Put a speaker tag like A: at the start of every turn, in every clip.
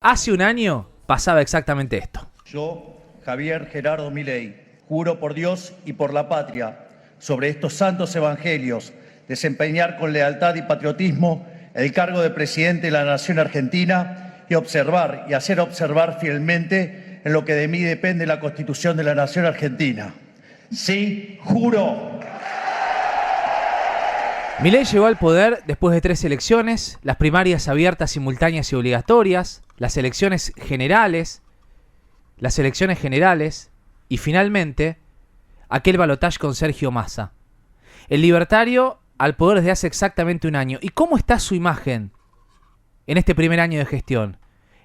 A: Hace un año pasaba exactamente esto.
B: Yo, Javier Gerardo Milei, juro por Dios y por la patria, sobre estos santos evangelios, desempeñar con lealtad y patriotismo el cargo de presidente de la Nación Argentina y observar y hacer observar fielmente en lo que de mí depende la Constitución de la Nación Argentina. Sí, juro.
A: Milei llegó al poder después de 3 elecciones, las primarias abiertas, simultáneas y obligatorias, las elecciones generales y finalmente aquel balotaje con Sergio Massa. El libertario al poder desde hace exactamente un año. ¿Y cómo está su imagen en este primer año de gestión?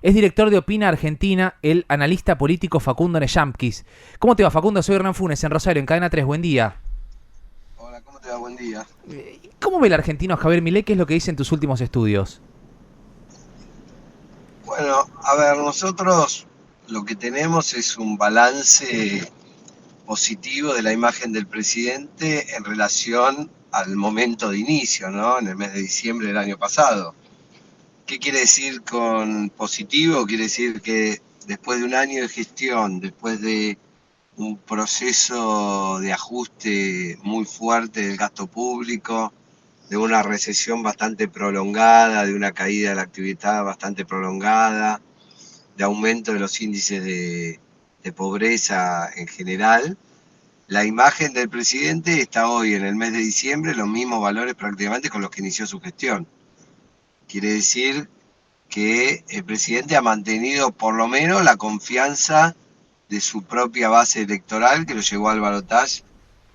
A: Es director de Opina Argentina, el analista político Facundo Neyamkis. ¿Cómo te va, Facundo? Soy Hernán Funes, en Rosario, en Cadena 3. Buen día.
C: Hola, ¿cómo te va? Buen día.
A: ¿Cómo ve el argentino Javier Milei? ¿Qué es lo que dice en tus últimos estudios?
C: Bueno, a ver, nosotros lo que tenemos es un balance positivo de la imagen del presidente en relación al momento de inicio, ¿no? En el mes de diciembre del año pasado. ¿Qué quiere decir con positivo? Quiere decir que después de un año de gestión, después de un proceso de ajuste muy fuerte del gasto público, de una recesión bastante prolongada, de una caída de la actividad bastante prolongada, de aumento de los índices de pobreza en general, la imagen del presidente está hoy, en el mes de diciembre, en los mismos valores prácticamente con los que inició su gestión. Quiere decir que el presidente ha mantenido por lo menos la confianza de su propia base electoral que lo llevó al balotaje,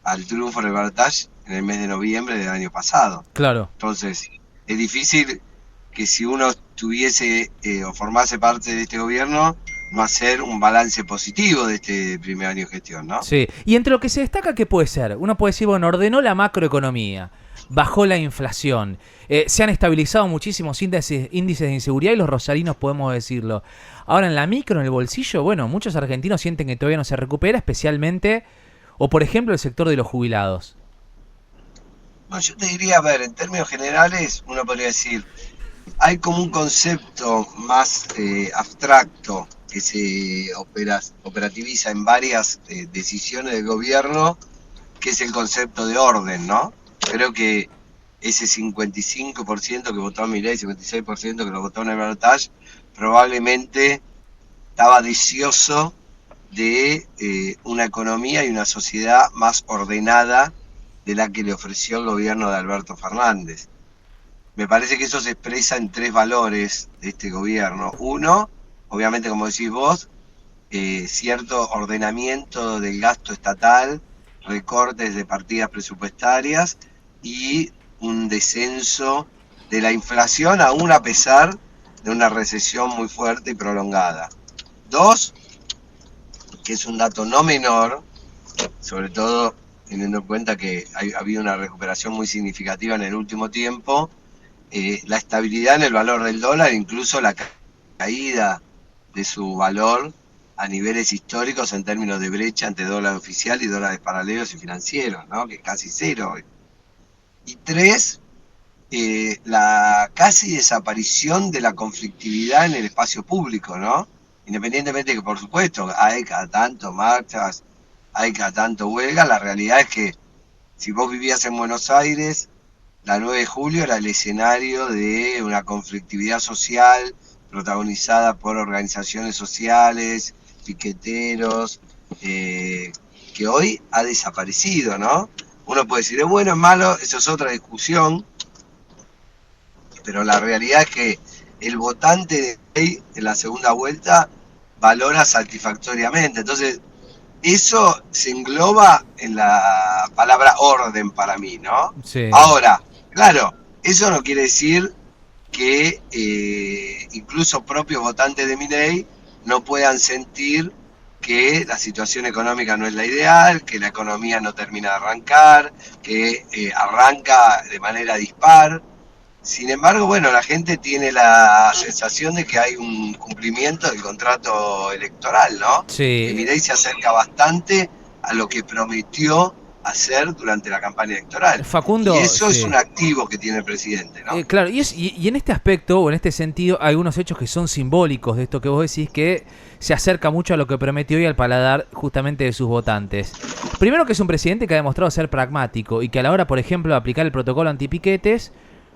C: al triunfo del balotaje en el mes de noviembre del año pasado.
A: Claro.
C: Entonces, es difícil que si uno tuviese o formase parte de este gobierno, no hacer un balance positivo de este primer año de gestión, ¿no?
A: Sí, y entre lo que se destaca, ¿qué puede ser? Uno puede decir, bueno, ordenó la macroeconomía, bajó la inflación, se han estabilizado muchísimos índices de inseguridad y los rosarinos podemos decirlo. Ahora, en la micro, en el bolsillo, bueno, muchos argentinos sienten que todavía no se recupera, especialmente, o por ejemplo, el sector de los jubilados.
C: No, yo te diría, a ver, en términos generales, uno podría decir, hay como un concepto más abstracto que se operativiza en varias decisiones del gobierno, que es el concepto de orden, ¿no? Creo que ese 55% que votó a Milei, 56% que lo votó en el balotaje, probablemente estaba deseoso de una economía y una sociedad más ordenada de la que le ofreció el gobierno de Alberto Fernández. Me parece que eso se expresa en 3 valores de este gobierno. Uno, obviamente como decís vos, cierto ordenamiento del gasto estatal, recortes de partidas presupuestarias y un descenso de la inflación, aún a pesar de una recesión muy fuerte y prolongada. 2, que es un dato no menor, sobre todo teniendo en cuenta que ha habido una recuperación muy significativa en el último tiempo, la estabilidad en el valor del dólar, incluso la caída de su valor a niveles históricos en términos de brecha entre dólar oficial y dólares paralelos y financieros, ¿no? Que es casi cero hoy. Y 3, la casi desaparición de la conflictividad en el espacio público, ¿no? Independientemente de que, por supuesto, hay cada tanto marchas, hay cada tanto huelga, la realidad es que si vos vivías en Buenos Aires, la 9 de julio era el escenario de una conflictividad social protagonizada por organizaciones sociales, piqueteros, que hoy ha desaparecido, ¿no? Uno puede decir, es bueno, es malo, eso es otra discusión, pero la realidad es que el votante de Milei en la segunda vuelta valora satisfactoriamente. Entonces, eso se engloba en la palabra orden para mí, ¿no?
A: Sí.
C: Ahora, claro, eso no quiere decir que incluso propios votantes de Milei no puedan sentir que la situación económica no es la ideal, que la economía no termina de arrancar, que arranca de manera dispar. Sin embargo, bueno, la gente tiene la sensación de que hay un cumplimiento del contrato electoral, ¿no?
A: Sí.
C: Que Milei se acerca bastante a lo que prometió hacer durante la campaña electoral.
A: Facundo,
C: Y eso es
A: sí.
C: un activo que tiene el presidente, ¿no?
A: Claro, y en este aspecto, o en este sentido, hay algunos hechos que son simbólicos de esto que vos decís, que se acerca mucho a lo que prometió y al paladar justamente de sus votantes. Primero, que es un presidente que ha demostrado ser pragmático y que a la hora, por ejemplo, de aplicar el protocolo antipiquetes,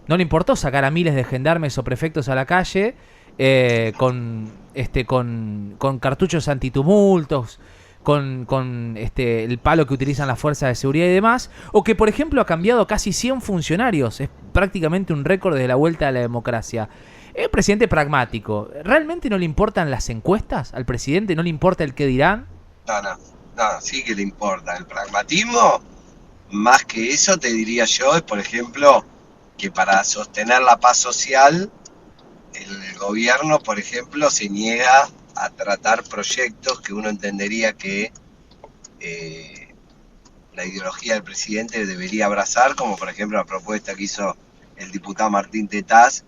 A: no le importó sacar a miles de gendarmes o prefectos a la calle con cartuchos antitumultos, con el palo que utilizan las fuerzas de seguridad y demás, o que por ejemplo ha cambiado casi 100 funcionarios, es prácticamente un récord desde la vuelta a la democracia. Es un presidente pragmático. ¿Realmente no le importan las encuestas al presidente? ¿No le importa el qué dirán?
C: No, sí que le importa. El pragmatismo, más que eso, te diría yo, es por ejemplo que para sostener la paz social, el gobierno, por ejemplo, se niega a tratar proyectos que uno entendería que la ideología del presidente debería abrazar, como por ejemplo la propuesta que hizo el diputado Martín Tetaz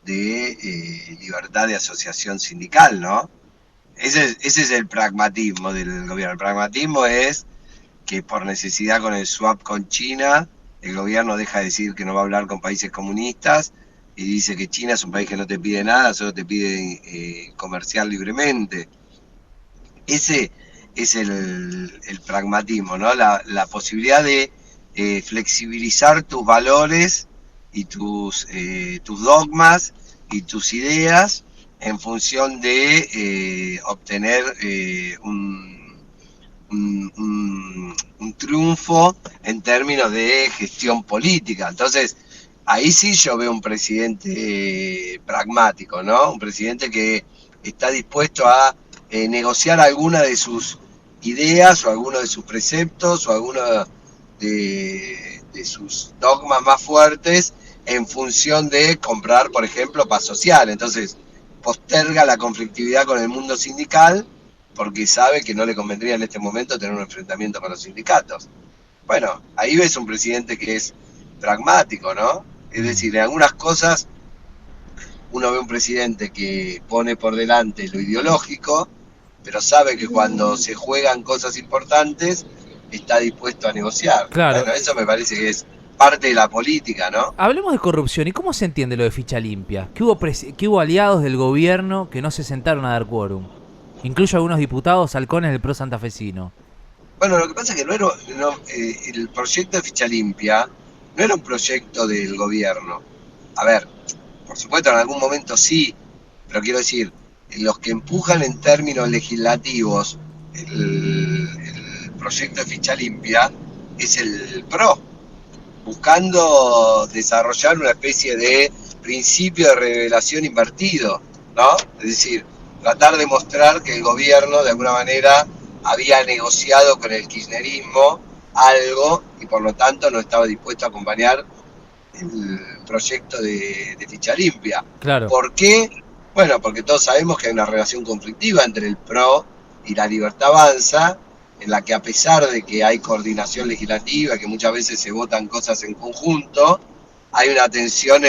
C: de libertad de asociación sindical, ¿no? Ese es el pragmatismo del gobierno. El pragmatismo es que por necesidad con el swap con China, el gobierno deja de decir que no va a hablar con países comunistas y dice que China es un país que no te pide nada, solo te pide comerciar libremente. Ese es el pragmatismo, ¿no? La posibilidad de flexibilizar tus valores y tus dogmas y tus ideas en función de obtener un triunfo en términos de gestión política. Entonces, ahí sí yo veo un presidente pragmático, ¿no? Un presidente que está dispuesto a negociar alguna de sus ideas o alguno de sus preceptos o alguno de sus dogmas más fuertes en función de comprar, por ejemplo, paz social. Entonces, posterga la conflictividad con el mundo sindical porque sabe que no le convendría en este momento tener un enfrentamiento con los sindicatos. Bueno, ahí ves un presidente que es pragmático, ¿no? Es decir, en algunas cosas uno ve un presidente que pone por delante lo ideológico, pero sabe que cuando se juegan cosas importantes está dispuesto a negociar.
A: Claro.
C: Bueno, eso me parece que es parte de la política, ¿no?
A: Hablemos de corrupción. ¿Y cómo se entiende lo de ficha limpia? Que hubo aliados del gobierno que no se sentaron a dar quórum. Incluso algunos diputados halcones del PRO santafesino.
C: Bueno, lo que pasa es que el proyecto de ficha limpia no era un proyecto del gobierno. A ver, por supuesto en algún momento sí, pero quiero decir, los que empujan en términos legislativos el proyecto de ficha limpia es el PRO, buscando desarrollar una especie de principio de revelación invertido, ¿no? Es decir, tratar de mostrar que el gobierno de alguna manera había negociado con el kirchnerismo algo y por lo tanto no estaba dispuesto a acompañar el proyecto de ficha limpia.
A: Claro.
C: ¿Por qué? Bueno, porque todos sabemos que hay una relación conflictiva entre el PRO y la Libertad Avanza, en la que a pesar de que hay coordinación legislativa, que muchas veces se votan cosas en conjunto, hay una tensión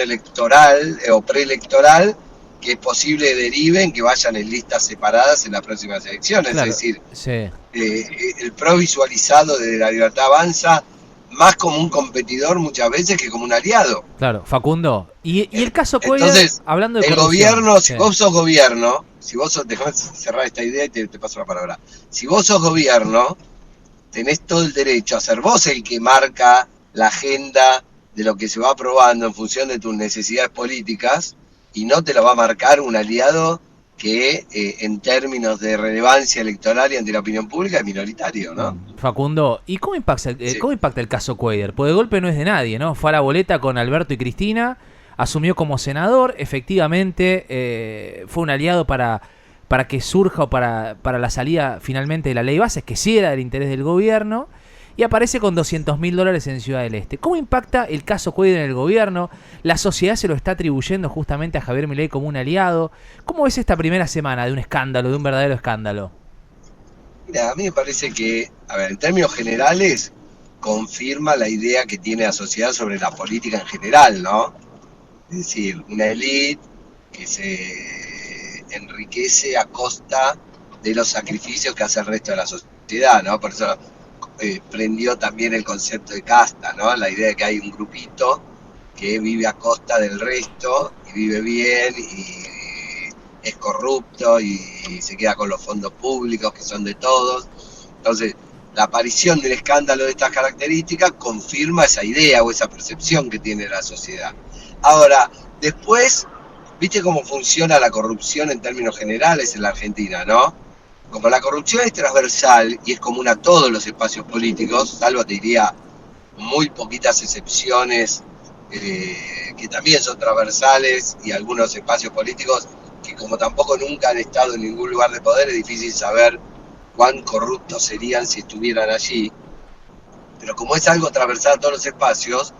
C: electoral o preelectoral que es posible derive en que vayan en listas separadas en las próximas elecciones.
A: Claro,
C: es decir,
A: sí.
C: El PRO visualizado de la Libertad Avanza más como un competidor muchas veces que como un aliado.
A: Claro, Facundo. Y el caso Cuellar,
C: entonces,
A: hablando de
C: el
A: corrupción,
C: gobierno,
A: sí.
C: si vos sos gobierno, déjame cerrar esta idea y te paso la palabra. Si vos sos gobierno, tenés todo el derecho a ser vos el que marca la agenda de lo que se va aprobando en función de tus necesidades políticas y no te lo va a marcar un aliado que en términos de relevancia electoral y ante la opinión pública es minoritario, ¿no?
A: Facundo, ¿y cómo impacta el caso Cuellar? Pues de golpe no es de nadie, ¿no? Fue a la boleta con Alberto y Cristina, asumió como senador, efectivamente fue un aliado para que surja o para la salida finalmente de la ley bases, que sí era del interés del gobierno, y aparece con $200.000 en Ciudad del Este. ¿Cómo impacta el caso Cuellar en el gobierno? ¿La sociedad se lo está atribuyendo justamente a Javier Milei como un aliado? ¿Cómo ves esta primera semana de un escándalo, de un verdadero escándalo?
C: Mira, a mí me parece que, a ver, en términos generales, confirma la idea que tiene la sociedad sobre la política en general, ¿no? Es decir, una élite que se enriquece a costa de los sacrificios que hace el resto de la sociedad, ¿no? Por eso prendió también el concepto de casta, ¿no? La idea de que hay un grupito que vive a costa del resto y vive bien y es corrupto y se queda con los fondos públicos que son de todos. Entonces, la aparición de un escándalo de estas características confirma esa idea o esa percepción que tiene la sociedad. Ahora, después, ¿viste cómo funciona la corrupción en términos generales en la Argentina, no? Como la corrupción es transversal y es común a todos los espacios políticos, salvo te diría muy poquitas excepciones que también son transversales y algunos espacios políticos que como tampoco nunca han estado en ningún lugar de poder, es difícil saber cuán corruptos serían si estuvieran allí. Pero como es algo transversal a todos los espacios,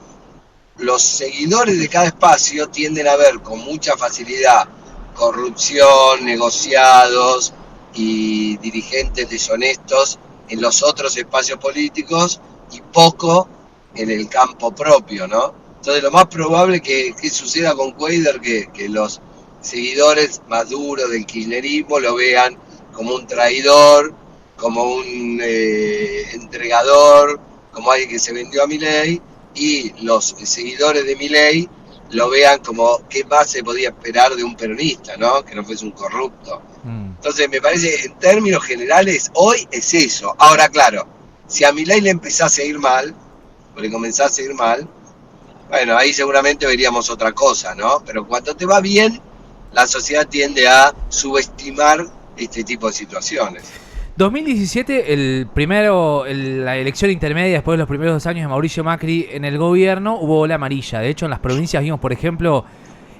C: los seguidores de cada espacio tienden a ver con mucha facilidad corrupción, negociados y dirigentes deshonestos en los otros espacios políticos y poco en el campo propio, ¿no? Entonces lo más probable que suceda con Cuadra que los seguidores más duros del kirchnerismo lo vean como un traidor, como un entregador, como alguien que se vendió a Milei, y los seguidores de Milei lo vean como qué más se podía esperar de un peronista, ¿no? Que no fuese un corrupto. Entonces me parece, en términos generales, hoy es eso. Ahora, claro, si a Milei le empezás a ir mal, o le comenzás a ir mal, bueno, ahí seguramente veríamos otra cosa, ¿no? Pero cuando te va bien, la sociedad tiende a subestimar este tipo de situaciones.
A: 2017, la elección intermedia después de los primeros 2 años de Mauricio Macri en el gobierno, hubo ola amarilla. De hecho, en las provincias vimos, por ejemplo,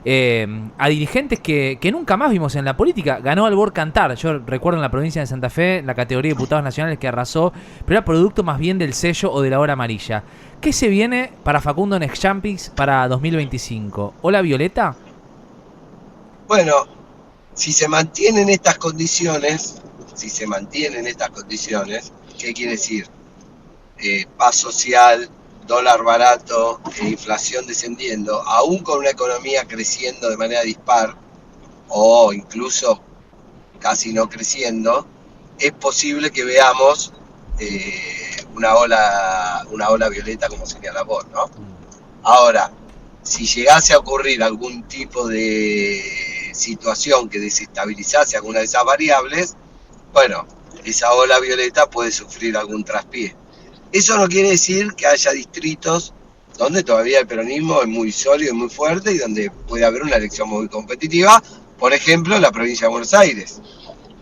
A: a dirigentes que nunca más vimos en la política. Ganó Albor Cantar. Yo recuerdo en la provincia de Santa Fe, la categoría de diputados nacionales que arrasó, pero era producto más bien del sello o de la hora amarilla. ¿Qué se viene para Facundo Next Champions para 2025? ¿Hola Violeta?
C: Bueno, si se mantienen estas condiciones, ¿qué quiere decir? Paz social, dólar barato, inflación descendiendo, aún con una economía creciendo de manera dispar, o incluso casi no creciendo, es posible que veamos una ola violeta, como señala vos, ¿no? Ahora, si llegase a ocurrir algún tipo de situación que desestabilizase alguna de esas variables, bueno, esa ola violeta puede sufrir algún traspié. Eso no quiere decir que haya distritos donde todavía el peronismo es muy sólido y muy fuerte y donde puede haber una elección muy competitiva, por ejemplo, en la provincia de Buenos Aires,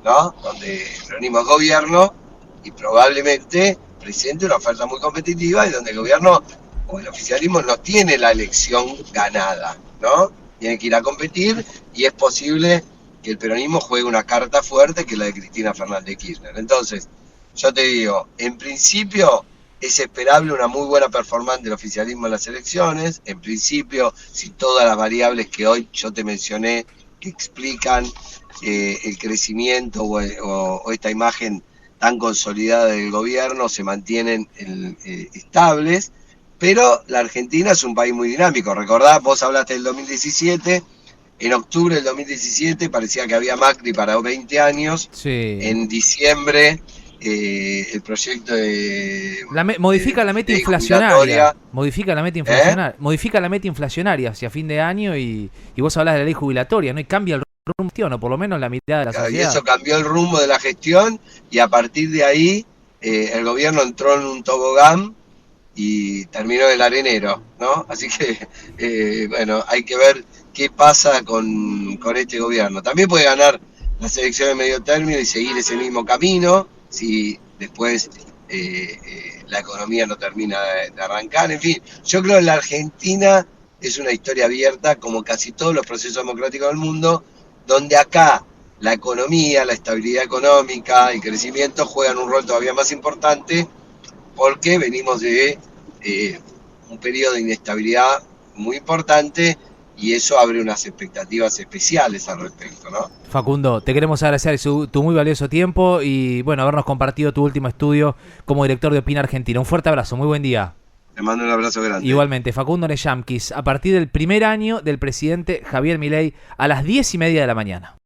C: ¿no? Donde el peronismo es gobierno y probablemente presente una oferta muy competitiva y donde el gobierno o el oficialismo no tiene la elección ganada, ¿no? Tiene que ir a competir y es posible que el peronismo juegue una carta fuerte que es la de Cristina Fernández Kirchner. Entonces, yo te digo, en principio es esperable una muy buena performance del oficialismo en las elecciones. En principio, si todas las variables que hoy yo te mencioné que explican el crecimiento o esta imagen tan consolidada del gobierno se mantienen estables, pero la Argentina es un país muy dinámico. Recordá, vos hablaste del 2017, en octubre del 2017 parecía que había Macri para 20 años,
A: Sí.
C: En diciembre el proyecto de...
A: Modifica la meta inflacionaria. Modifica la meta inflacionaria hacia fin de año y vos hablas de la ley jubilatoria, ¿no? Y cambia el rumbo, o por lo menos la mitad de la sociedad.
C: Y eso cambió el rumbo de la gestión y a partir de ahí el gobierno entró en un tobogán y terminó el arenero, ¿no? Así que, bueno, hay que ver qué pasa con este gobierno. También puede ganar las elecciones de medio término y seguir ese mismo camino, si después la economía no termina de arrancar. En fin, yo creo que la Argentina es una historia abierta, como casi todos los procesos democráticos del mundo, donde acá la economía, la estabilidad económica, el crecimiento juegan un rol todavía más importante, porque venimos de un periodo de inestabilidad muy importante y eso abre unas expectativas especiales al respecto, ¿no?
A: Facundo, te queremos agradecer tu muy valioso tiempo y bueno, habernos compartido tu último estudio como director de Opina Argentina. Un fuerte abrazo, muy buen día.
C: Te mando un abrazo grande.
A: Igualmente, Facundo Next Champions, a partir del primer año del presidente Javier Milei a las 10:30 de la mañana.